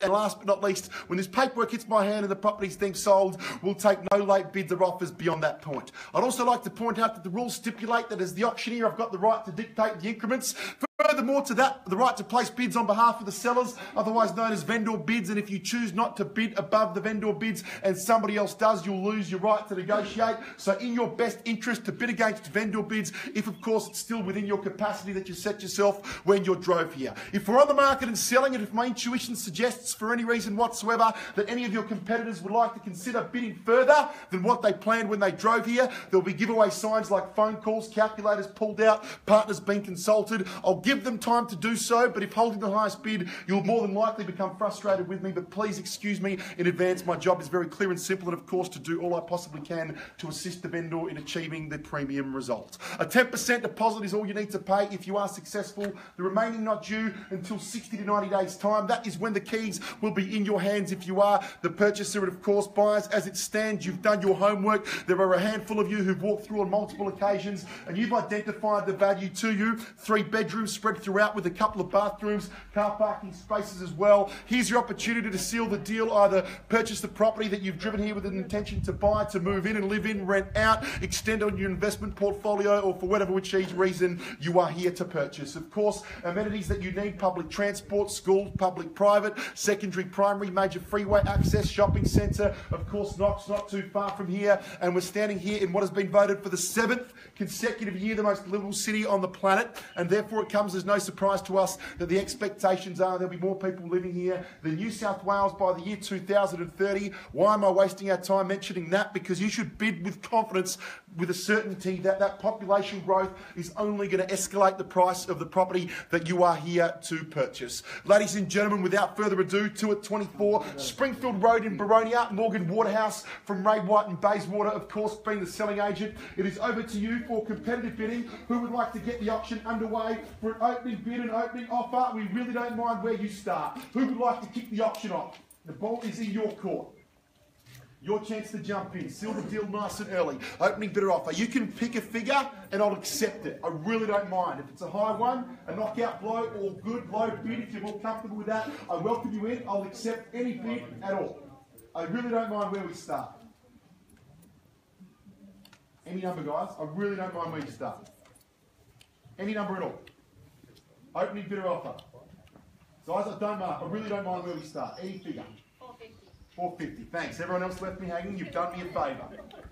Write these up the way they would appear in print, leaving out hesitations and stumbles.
And last but not least, when this paperwork hits my hand and the property's deemed sold, we'll take no late bids or offers beyond that point. I'd also like to point out that the rules stipulate that as the auctioneer, I've got the right to dictate the increments. Furthermore to that, the right to place bids on behalf of the sellers, otherwise known as vendor bids, and if you choose not to bid above the vendor bids and somebody else does, you'll lose your right to negotiate. So in your best interest to bid against vendor bids, if of course it's still within your capacity that you set yourself when you drove here. If we're on the market and selling it, if my intuition suggests for any reason whatsoever that any of your competitors would like to consider bidding further than what they planned when they drove here, there'll be giveaway signs like phone calls, calculators pulled out, partners being consulted. I'll give them time to do so, but if holding the highest bid, you'll more than likely become frustrated with me, but please excuse me in advance. My job is very clear and simple, and of course to do all I possibly can to assist the vendor in achieving the premium result. A 10% deposit is all you need to pay if you are successful. The remaining not due until 60 to 90 days time. That is when the keys will be in your hands if you are the purchaser, and of course buyers, as it stands, you've done your homework. There are a handful of you who've walked through on multiple occasions and you've identified the value to you. 3 bedrooms spread throughout with a couple of bathrooms, car parking spaces as well. Here's your opportunity to seal the deal. Either purchase the property that you've driven here with an intention to buy, to move in and live in, rent out, extend on your investment portfolio, or for whatever which reason you are here to purchase. Of course, amenities that you need: public transport, schools, public, private, secondary, primary, major freeway access, shopping centre. Of course, Knox not too far from here, and we're standing here in what has been voted for the 7th consecutive year the most livable city on the planet, and therefore it comes as no surprise to us that the expectations are there'll be more people living here than New South Wales by the year 2030. Why am I wasting our time mentioning that? Because you should bid with confidence, with a certainty that that population growth is only going to escalate the price of the property that you are here to purchase. Ladies and gentlemen, without further ado, 2 at 24, Springfield Road in Boronia, Morgan Waterhouse from Ray White and Bayswater, of course, being the selling agent. It is over to you for competitive bidding. Who would like to get the auction underway for an opening bid and opening offer? We really don't mind where you start. Who would like to kick the auction off? The ball is in your court. Your chance to jump in. Seal the deal nice and early. Opening bid or offer. You can pick a figure and I'll accept it. I really don't mind. If it's a high one, a knockout blow, or good low bid, if you're more comfortable with that, I welcome you in. I'll accept any bid at all. I really don't mind where we start. Any number, guys. I really don't mind where you start. Any number at all. Opening bid or offer. Guys, I don't mind. I really don't mind where we start. Any figure. 450. Thanks. Everyone else left me hanging. You've done me a favour.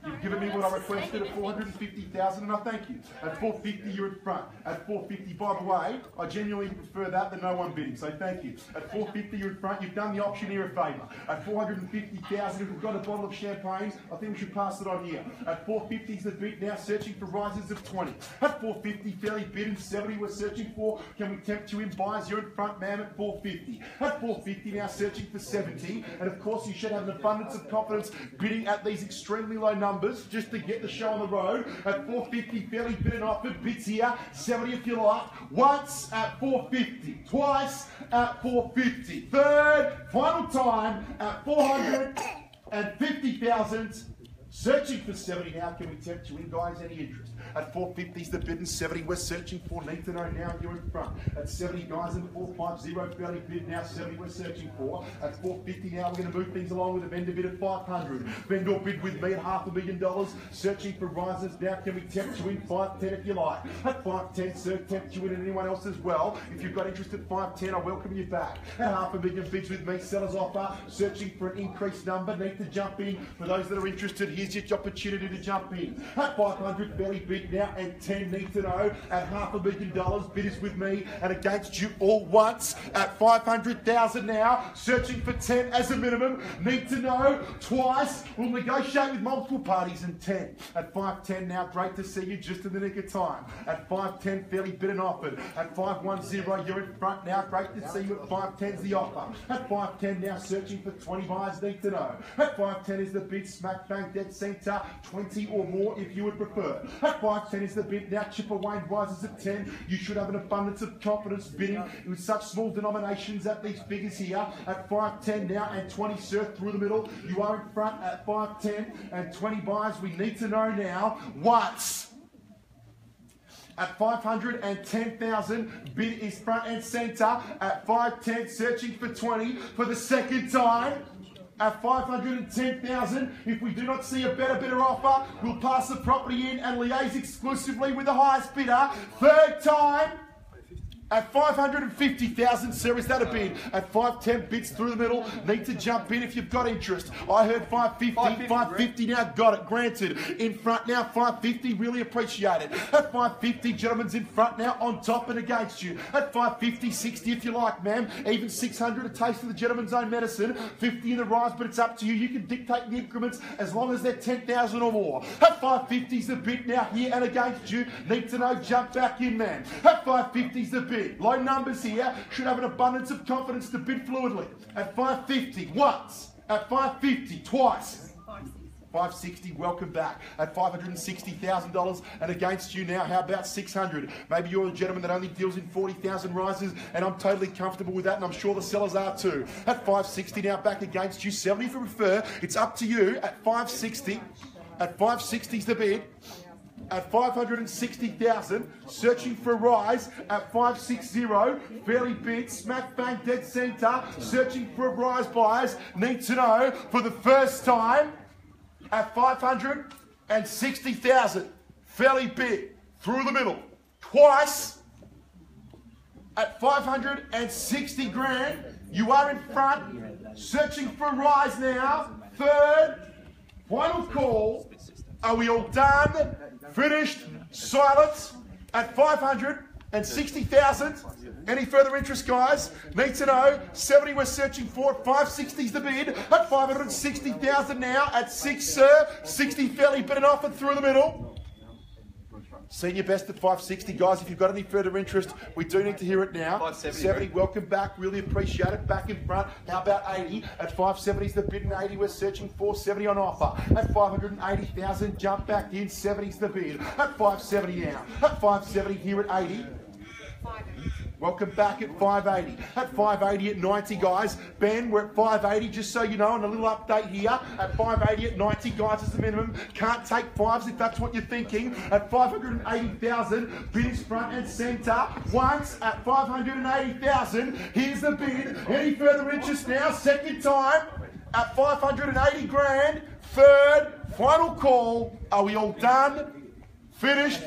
You've given me what I requested at 450,000, and I thank you. At 450, you're in front. At 450, by the way, I genuinely prefer that than no one bidding, so thank you. At 450, you're in front. You've done the auctioneer a favour. At 450,000, if we've got a bottle of champagne, I think we should pass it on here. At 450 is the bid, now searching for rises of 20. At 450, fairly bid, and 70 we're searching for. Can we tempt you in, buyers? You're in front, ma'am, at 450. At 450, now searching for 70, and of course you should have an abundance of confidence bidding at these extremely low numbers just to get the show on the road. At 450, fairly bid and offered. Bids here, 70 if you like. Once at 450, twice at 450. Third, final time at 450,000. Searching for 70 now. Can we tempt you in, guys? Any interest? At 450 is the bid, and 70 we're searching for. Need to know now, you're in front. At 70, guys, and 450 fairly bid, now 70 we're searching for. At 450 now, we're going to move things along with a vendor bid at 500. Vendor bid with me at $500,000. Searching for risers now. Can we tempt you in? 510 if you like. At 510, sir, tempt you in, and anyone else as well. If you've got interest at 510, I welcome you back. At $500,000 bids with me, seller's offer. Searching for an increased number. Need to jump in. For those that are interested, here's your opportunity to jump in. At 500, fairly bid now, and 10 need to know. At $500,000, bid is with me and against you all once. At 500,000 now, searching for 10 as a minimum. Need to know twice. We'll negotiate with multiple parties, and 10. At 510 now, great to see you just in the nick of time. At 510, fairly bid and offered. At 510, you're in front now. Great to see you at 510's the offer. At 510 now, searching for 20 buyers need to know. At 510 is the bid, smack bang dead centre, 20 or more if you would prefer. At 510 is the bid, now chip away rises at 10. You should have an abundance of confidence bidding with such small denominations at these figures here. At 510 now, and 20 sir through the middle. You are in front at 510 and 20 buyers. We need to know now once. at 510,000. Bid is front and centre at 510, searching for 20 for the second time. At 510,000, if we do not see a better bidder offer, we'll pass the property in and liaise exclusively with the highest bidder. Third time. At 550,000, sir, is that a bid? At 510, bids through the middle. Need to jump in if you've got interest. I heard 550, 550 now, got it, granted. In front now, 550, really appreciate it. At 550, gentlemen's in front now, on top and against you. At 550, 60 if you like, ma'am. Even 600, a taste of the gentleman's own medicine. 50 in the rise, but it's up to you. You can dictate the increments as long as they're 10,000 or more. At 550's the bid now, here and against you. Need to know, jump back in, man. At 550's the bid. Low numbers here, should have an abundance of confidence to bid fluidly. At 550, once. At 550, twice. 560, welcome back. At $560,000 and against you now, how about 600? Maybe you're a gentleman that only deals in 40,000 rises and I'm totally comfortable with that and I'm sure the sellers are too. At 560 now, back against you, 70 if you prefer. It's up to you. At 560, at 560's the bid. At 560,000, searching for a rise at 560, fairly bid, smack bang dead centre, searching for a rise buyers, need to know for the first time at 560,000, fairly bid, through the middle, twice at 560 grand, you are in front, searching for a rise now, third, final call, are we all done? Finished, silence at 560,000. Any further interest, guys? Need to know. 70 we're searching for. 560's the bid. At 560,000 now. At 6, sir. 60 fairly bid and offered through the middle. Senior best at 560, guys. If you've got any further interest, we do need to hear it now. 70, welcome back. Really appreciate it. Back in front. How about 80? At 570's the bid and 80 we're searching for. 70 on offer. At 580,000, jump back in. 70's the bid. At 570 now. At 570 here at 80. Welcome back at 580. At 580 at 90, guys. Ben, we're at 580, just so you know, and a little update here. At 580 at 90, guys, is the minimum. Can't take fives if that's what you're thinking. At 580,000, bid is front and centre. Once at 580,000, here's the bid. Any further interest now? Second time at 580 grand. Third, final call. Are we all done? Finished?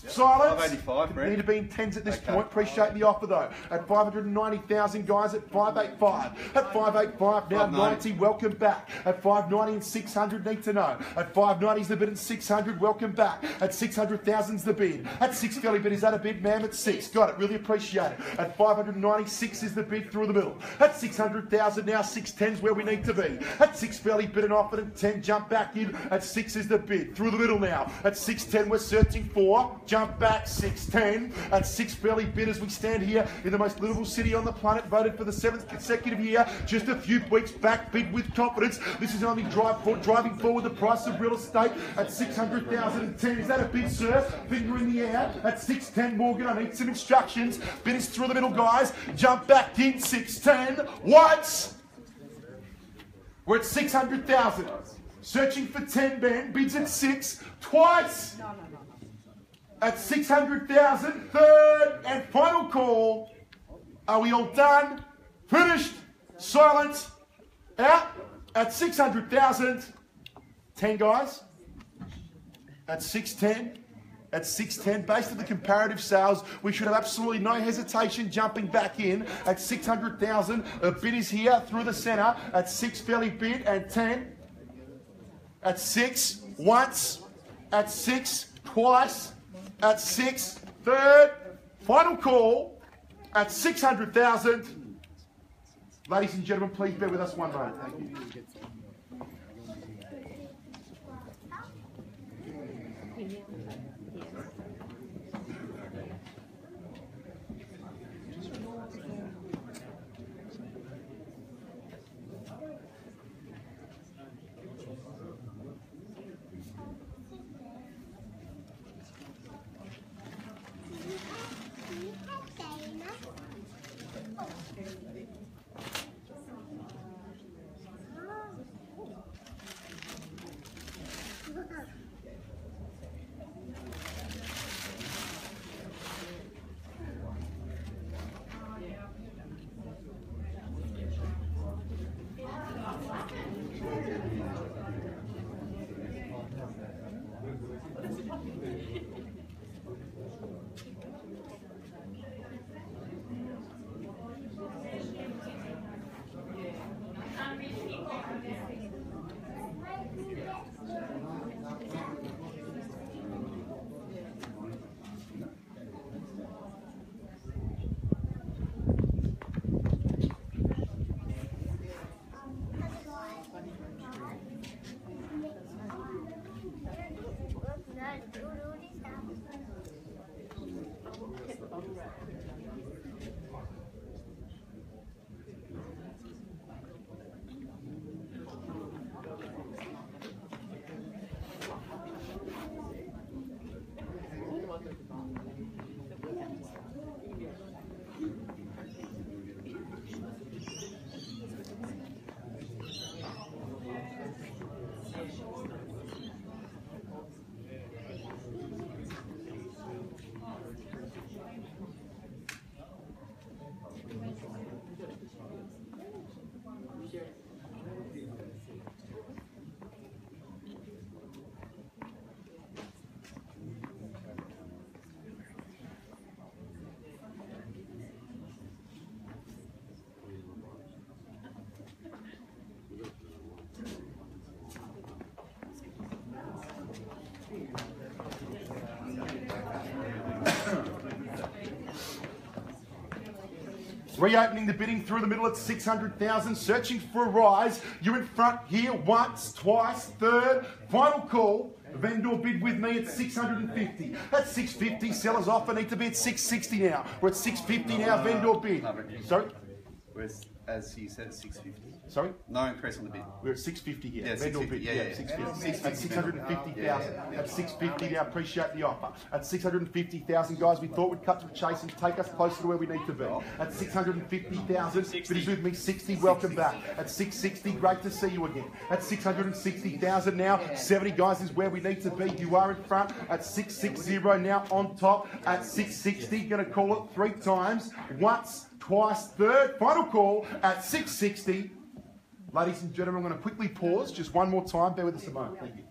Silence. 585, Brent. Need to be in tens at this point. Appreciate the offer though. At 590,000, guys. At 585. At 585 now. 90. Welcome back. At 590 and 600. Need to know. At 590's the bid and 600. Welcome back. At 600,000's the bid. At 6 fairly bid. Is that a bid, ma'am? At 6. Got it. Really appreciate it. At 596 is the bid through the middle. At 600,000 now. 610's where we need to be. At 6 fairly bid and offered and 10. Jump back in. At 6 is the bid through the middle now. At 610 we're searching for. Jump back, 610. At 6 fairly bid as we stand here in the most livable city on the planet, voted for the 7th consecutive year. Just a few weeks back, bid with confidence. This is only driving forward the price of real estate at 600,010. Is that a bid, sir? Finger in the air. At 610, Morgan, I need some instructions. Bid is through the middle, guys. Jump back in, 610. What? We're at 600,000. Searching for 10, Ben. Bids at 6. Twice. At 600,000, third and final call. Are we all done? Finished? Silence? Out? At 600,000. 10 guys. At 610. At 610, based on the comparative sales, we should have absolutely no hesitation jumping back in. At 600,000, a bid is here through the centre. At 6 fairly bid and 10. At 6 once. At 6 twice. At 6, third, final call at 600,000. Ladies and gentlemen, please bear with us one moment. Thank you. Reopening the bidding through the middle at 600,000, searching for a rise. You're in front here once, twice, third, final call. Vendor bid with me at 650. At 650, sellers offer need to be at 660 now. We're at 650 now, vendor bid. Sorry? As you said, 650. Sorry? No increase on the bid. We're at 650 here. Yeah, Vendor bid. yeah. 650. At 650,000. At 650 now, appreciate the offer. At 650,000, guys, we thought we'd cut to the chase and take us closer to where we need to be. At 650,000, bidders with me, 60, welcome back. At 660, great to see you again. At 660,000 now, 70, guys, is where we need to be. You are in front. At 660 now on top. At 660, going to call it 3 times. Once, twice, third, final call at 660. Ladies and gentlemen, I'm going to quickly pause just one more time. Bear with us a moment. Thank you.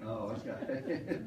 Oh, okay.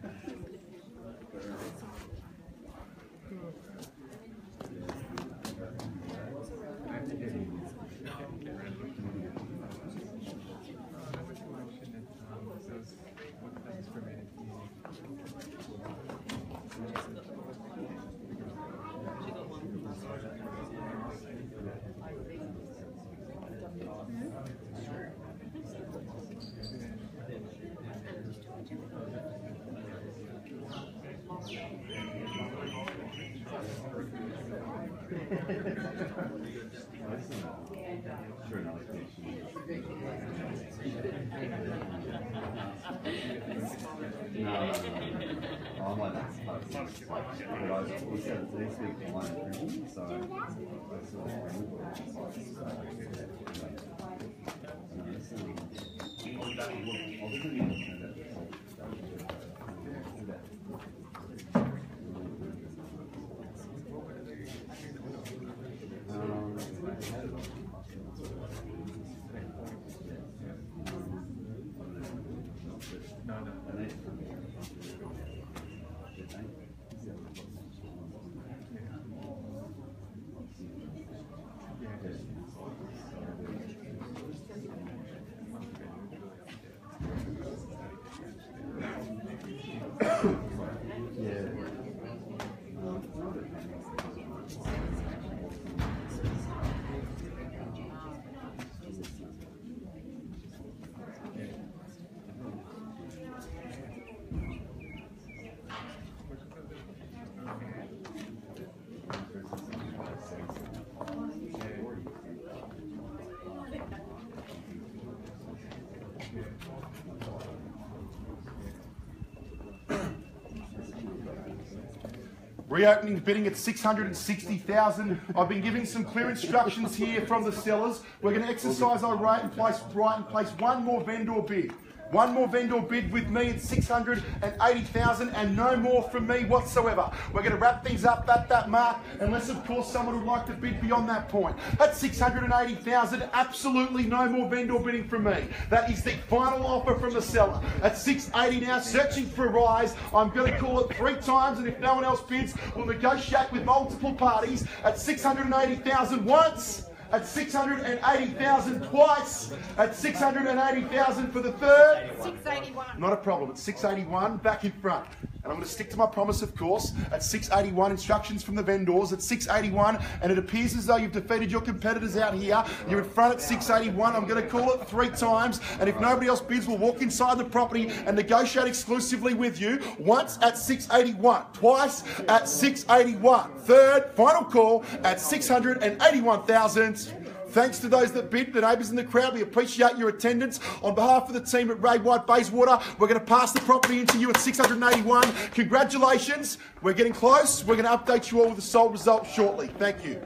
Reopening bidding at 660,000. I've been giving some clear instructions here from the sellers. We're going to exercise our right and place one more vendor bid. One more vendor bid with me at 680,000 and no more from me whatsoever. We're going to wrap things up at that mark, unless of course someone would like to bid beyond that point. At 680,000, absolutely no more vendor bidding from me. That is the final offer from the seller. At 680 now, searching for a rise. I'm going to call it 3 times, and if no one else bids, we'll negotiate with multiple parties. At 680,000 once. At 680,000 twice, at 680,000 for the third. 681. Not a problem. At 681, back in front. And I'm going to stick to my promise, of course. At 681, instructions from the vendors. At 681, and it appears as though you've defeated your competitors out here. You're in front at 681. I'm going to call it 3 times. And if nobody else bids, we'll walk inside the property and negotiate exclusively with you. Once at 681, twice at 681. Third, final call at 681,000. Thanks to those that bid, the neighbours in the crowd. We appreciate your attendance. On behalf of the team at Ray White Bayswater, we're going to pass the property into you at 681. Congratulations. We're getting close. We're going to update you all with the sold result shortly. Thank you.